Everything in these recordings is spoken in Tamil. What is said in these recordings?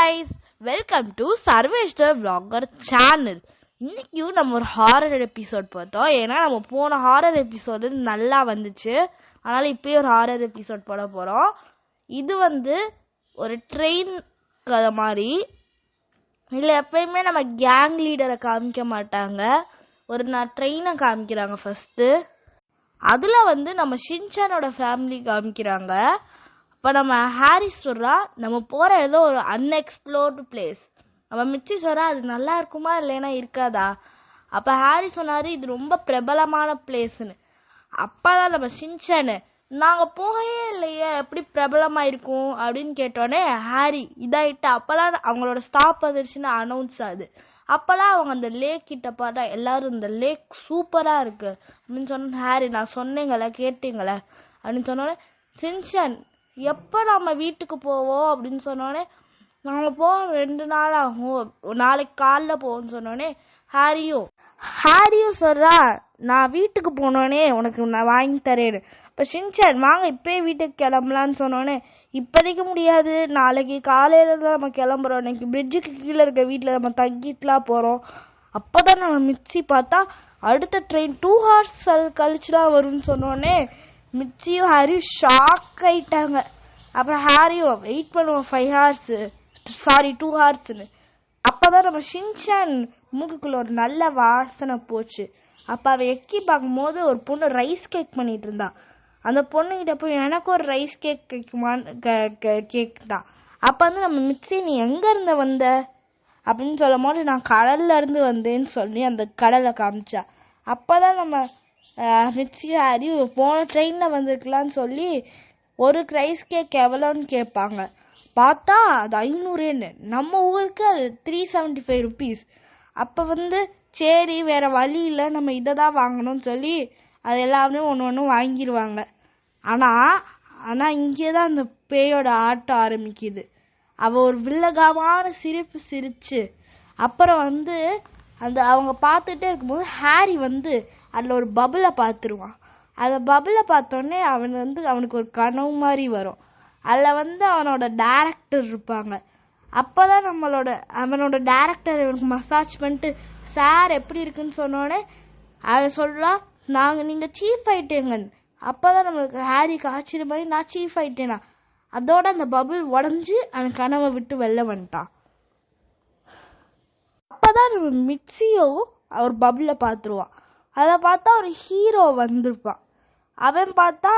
guys, welcome to Sarvesh the Vlogger channel. இன்னைக்கும் நம்ம ஒரு ஹாரர் எபிசோட் பார்த்தோம். ஏன்னா நம்ம போன ஹாரர் எபிசோடு நல்லா வந்துச்சு, அதனால இப்பயும் ஒரு ஹாரர் எபிசோட் போட போறோம். இது ஒரு ட்ரெயின் கதை மாதிரி. இல்லை எப்பயுமே நம்ம கேங் லீடரை காமிக்க மாட்டாங்க, ஒரு ட்ரெயினை காமிக்கிறாங்க ஃபர்ஸ்ட். அதில் நம்ம ஷின்சானோட ஃபேமிலி காமிக்கிறாங்க. இப்போ நம்ம ஹாரிஸ் சொல்றா நம்ம போகிற ஏதோ ஒரு அன்எக்ஸ்ப்ளோர்டு பிளேஸ். நம்ம மிச்சி சொல்றா அது நல்லா இருக்குமா இல்லைன்னா இருக்காதா. அப்போ ஹாரி சொன்னார் இது ரொம்ப பிரபலமான பிளேஸ்ன்னு. அப்போதான் நம்ம ஷின்சானு நாங்கள் போகவே இல்லையே எப்படி பிரபலமாக இருக்கும் அப்படின்னு கேட்டோடனே ஹாரி இதாகிட்டு. அப்போலாம் அவங்களோட ஸ்டாப் வந்துருச்சுன்னு அனௌன்ஸ் ஆகுது. அப்போலாம் அவங்க அந்த லேக் கிட்ட பார்த்தா எல்லாரும் இந்த லேக் சூப்பராக இருக்கு அப்படின்னு சொன்ன ஹாரி நான் சொன்னீங்களே கேட்டீங்களே அப்படின்னு சொன்னோடனே ஷின்சான் எப்போ நம்ம வீட்டுக்கு போவோம் அப்படின்னு சொன்னோடனே நாங்கள் போக 2 நாள் ஆகும், நாளைக்கு காலைல போவோம்னு சொன்னோடனே ஹாரியும் சொல்றா நான் வீட்டுக்கு போனோடனே உனக்கு நான் வாங்கி தரேன்னு. இப்போ ஷின்சான் வாங்க இப்போயே வீட்டுக்கு கிளம்பலான்னு சொன்னோடனே இப்போதைக்கு முடியாது, நாளைக்கு காலையில தான் நம்ம கிளம்புறோம், இன்னைக்கு பிரிட்ஜுக்கு கீழே இருக்க வீட்டில் நம்ம தங்கிட்டுலாம் போகிறோம். அப்போ தான் நம்ம மிச்சி பார்த்தா அடுத்த ட்ரெயின் 2 hours கழிச்சுலாம் வரும்னு சொன்னோடனே மிச்சியும் ஹாரியும் ஷாக் ஆயிட்டாங்க. அப்புறம் ஹாரியும் வெயிட் பண்ணுவோம் 2 hours. அப்போதான் நம்ம ஷின்சான் மூக்குக்குள்ள ஒரு நல்ல வாசனை போச்சு. அப்போ அவள் எக்கி பார்க்கும்போது ஒரு பொண்ணு ரைஸ் கேக் பண்ணிட்டு இருந்தா. அந்த பொண்ணுகிட்ட போய் எனக்கு ஒரு ரைஸ் கேக் கேட்குமான்னு கேக்குதான். அப்போ நம்ம மிச்சி நீ எங்கேருந்து வந்த அப்படின்னு சொல்லும் போது நான் கடல்ல இருந்து வந்தேன்னு சொல்லி அந்த கடலை காமிச்சா. அப்போதான் நம்ம மிச்சி ஹாரி போன ட்ரெயினில் வந்திருக்கலான்னு சொல்லி ஒரு ரைஸ் கேக் எவ்வளோன்னு கேட்பாங்க. பார்த்தா அது 500. நம்ம ஊருக்கு அது 375 rupees. அப்போ சரி வேற வழி இல்லை நம்ம இதை தான் வாங்கணும்னு சொல்லி அது எல்லாமே ஒன்று வாங்கிடுவாங்க. ஆனால் இங்கே தான் அந்த பேயோட ஆட்டம் ஆரம்பிக்குது. அவள் ஒரு வில்லகமான சிரிப்பு சிரிச்சு அப்புறம் அந்த அவங்க பார்த்துட்டே இருக்கும்போது ஹாரி அதில் ஒரு பபுளை பார்த்துருவான். அந்த பபுளை பார்த்தோன்னே அவனுக்கு ஒரு கனவு மாதிரி வரும். அதில் அவனோட டைரக்டர் இருப்பாங்க. அப்போ தான் அவனோட டைரக்டர் இவனுக்கு மசாஜ் பண்ணிட்டு சார் எப்படி இருக்குன்னு சொன்னோடனே அவன் சொல்கிறான் நீங்கள் சீஃப் ஆயிட்டேங்க. அப்போ தான் நம்மளுக்கு ஹாரிக்கு ஆச்சரியம் மாதிரி நான் சீஃப் ஆயிட்டேனா. அதோட அந்த பபுள் உடஞ்சி அவன் கனவை விட்டு வெளில வந்துட்டான். அப்போதான் நம்ம மிக்சியோ ஒரு பபுளை பார்த்துருவான். அதை பார்த்தா ஒரு ஹீரோ வந்திருப்பான். அவன் பார்த்தா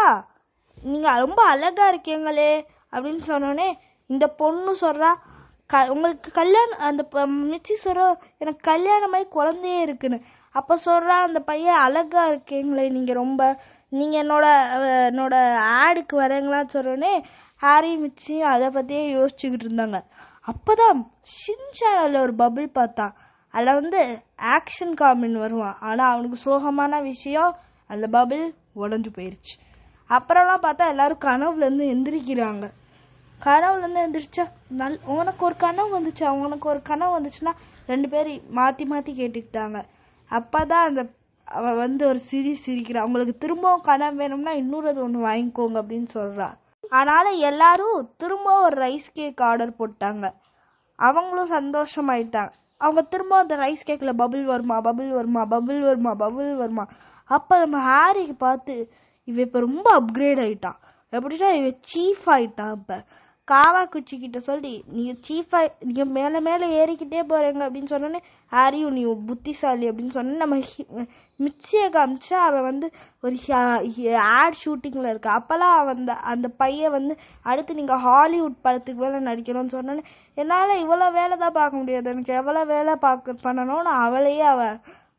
நீங்கள் ரொம்ப அழகா இருக்கீங்களே அப்படின்னு சொன்னோடனே இந்த பொண்ணு சொல்றா உங்களுக்கு கல்யாணம், அந்த மிச்சி சொல்ற எனக்கு கல்யாணமாயி குழந்தையே இருக்குன்னு. அப்போ சொல்றா அந்த பையன் அழகா இருக்கீங்களே நீங்கள் என்னோட ஆடுக்கு வரீங்களான்னு சொன்னோடனே ஹாரி மிச்சியும் அதை பற்றியே யோசிச்சுக்கிட்டு இருந்தாங்க. அப்போதான் ஷின்சானில் ஒரு பபுள் பார்த்தான். அதில் ஆக்ஷன் காமெடி வருவான். ஆனால் அவனுக்கு சோகமான விஷயம் அந்த பபுள் உடஞ்சு போயிடுச்சு. அப்புறம்லாம் பார்த்தா எல்லாரும் கனவுலேருந்து எந்திரிக்கிறாங்க. கனவுலேருந்து எந்திரிச்சா உனக்கு ஒரு கனவு வந்துச்சு அவனுக்கு ஒரு கனவு வந்துச்சுன்னா 2 பேரும் மாற்றி மாற்றி கேட்டுக்கிட்டாங்க. அப்போ தான் அவன் ஒரு சிரிக்கிறான். அவங்களுக்கு திரும்பவும் கனவு வேணும்னா இன்னொரு ஒன்று வாங்கிக்கோங்க அப்படின்னு சொல்றா. அதனால எல்லாரும் திரும்ப ஒரு ரைஸ் கேக் ஆர்டர் போட்டாங்க. அவங்களும் சந்தோஷமாயிட்டாங்க. அவங்க திரும்ப அந்த ரைஸ் கேக்கில் பபுள் வருமா பபுள் வருமா பபுள் வருமா பபுள் வருமா. அப்போ நம்ம ஹாரிக்கு பார்த்து இவன் இப்போ ரொம்ப அப்கிரேட் ஆயிட்டான். எப்படின்னா இவன் சீஃப் ஆயிட்டான். இப்போ காவா குச்சி கிட்ட சொல்லி நீங்க மேலே ஏறிக்கிட்டே போறீங்க அப்படின்னு சொன்னோன்னே ஹாரியும் நீ புத்திசாலி அப்படின்னு சொன்ன நம்ம மிச்சியை காமிச்சா அவன் ஒரு ஆட் ஷூட்டிங்ல இருக்கா. அப்பெல்லாம் அந்த பையன் அடுத்து நீங்க ஹாலிவுட் படத்துக்கு வேலை நடிக்கணும்னு சொன்னோன்னே என்னால் இவ்வளோ வேலை தான் பார்க்க முடியாது, எனக்கு எவ்வளோ வேலை பண்ணணும்னு அவளையே அவ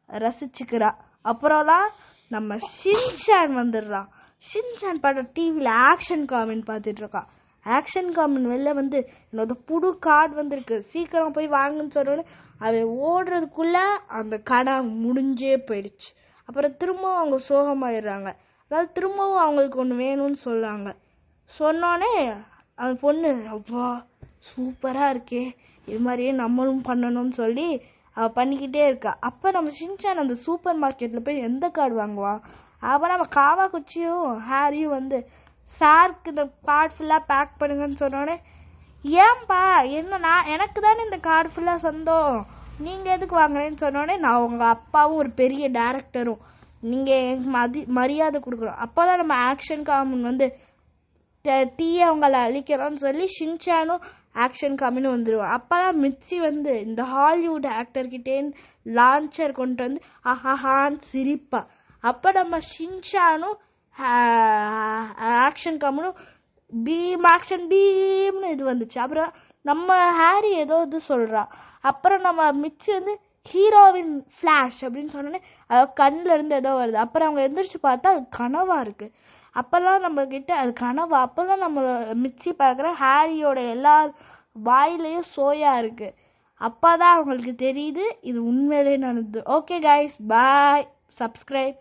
ரசிச்சுக்கிறா. அப்புறம்லாம் நம்ம ஷின்சான் வந்துடுறான். ஷின்சான் படம் டிவியில் ஆக்ஷன் காமெண்ட் பார்த்துட்டு இருக்கான். ஆக்ஷன் காமெண்ட் வெளில என்னோட புது கார்டு வந்திருக்கு சீக்கிரம் போய் வாங்குன்னு சொன்னோன்னு அவன் ஓடுறதுக்குள்ள அந்த கடை முடிஞ்சே போயிடுச்சு. அப்புறம் திரும்பவும் அவங்க சோகமாயிடுறாங்க. அதாவது திரும்பவும் அவங்களுக்கு ஒன்று வேணும்னு சொல்லுவாங்க. சொன்னோடனே அந்த பொண்ணு அப்பா சூப்பராக இருக்கே இது மாதிரியே நம்மளும் பண்ணணும்னு சொல்லி அவள் பண்ணிக்கிட்டே இருக்கா. அப்போ நம்ம ஷின்சான் அந்த சூப்பர் மார்க்கெட்டில் போய் எந்த கார்டு வாங்குவான். அப்போ நம்ம காவா குச்சியும் ஹாரியும் சாருக்கு இந்த கார்டு ஃபுல்லாக பேக் பண்ணுங்கன்னு சொன்னோடனே ஏன்பா என்ன நான் எனக்கு தானே இந்த கார் ஃபுல்லா சொந்தம், நீங்க எதுக்கு வாங்குறேன்னு சொன்னோடனே நான் உங்க அப்பாவும் ஒரு பெரிய டைரக்டரும் நீங்க எனக்கு மரியாதை கொடுக்கணும், அப்போதான் நம்ம ஆக்ஷன் காமன் வந்து தீய அவங்கள அழிக்கிறோம்னு சொல்லி ஷின்சானும் ஆக்ஷன் காமின்னு வந்துடுவான். அப்பதான் மிச்சி வந்து இந்த ஹாலிவுட் ஆக்டர் கிட்டே லான்ச்சர் கொண்டு வந்து ஆஹான்னு சிரிப்பா. அப்ப நம்ம ஷின்சானும் ஆக்ஷன் காமனும் பீம் ஆக்ஷன் பீம்னு இது வந்துச்சு. அப்புறம் நம்ம ஹாரி ஏதோ இது சொல்றா. அப்புறம் நம்ம மிச்சி வந்து ஹீரோவின் ஃபிளாஷ் அப்படின்னு சொன்னோன்னே கண்ணுல இருந்து ஏதோ வருது. அப்புறம் அவங்க எந்திரிச்சு பார்த்தா அது கனவா இருக்கு. அப்பெல்லாம் நம்ம கிட்ட அது கனவா. அப்பெல்லாம் நம்ம மிச்சி பார்க்குற ஹாரியோட எல்லா வாயிலையும் சோயா இருக்கு. அப்பதான் அவங்களுக்கு தெரியுது இது உண்மையிலே நடந்தது. ஓகே கைஸ், பாய், சப்ஸ்கிரைப்.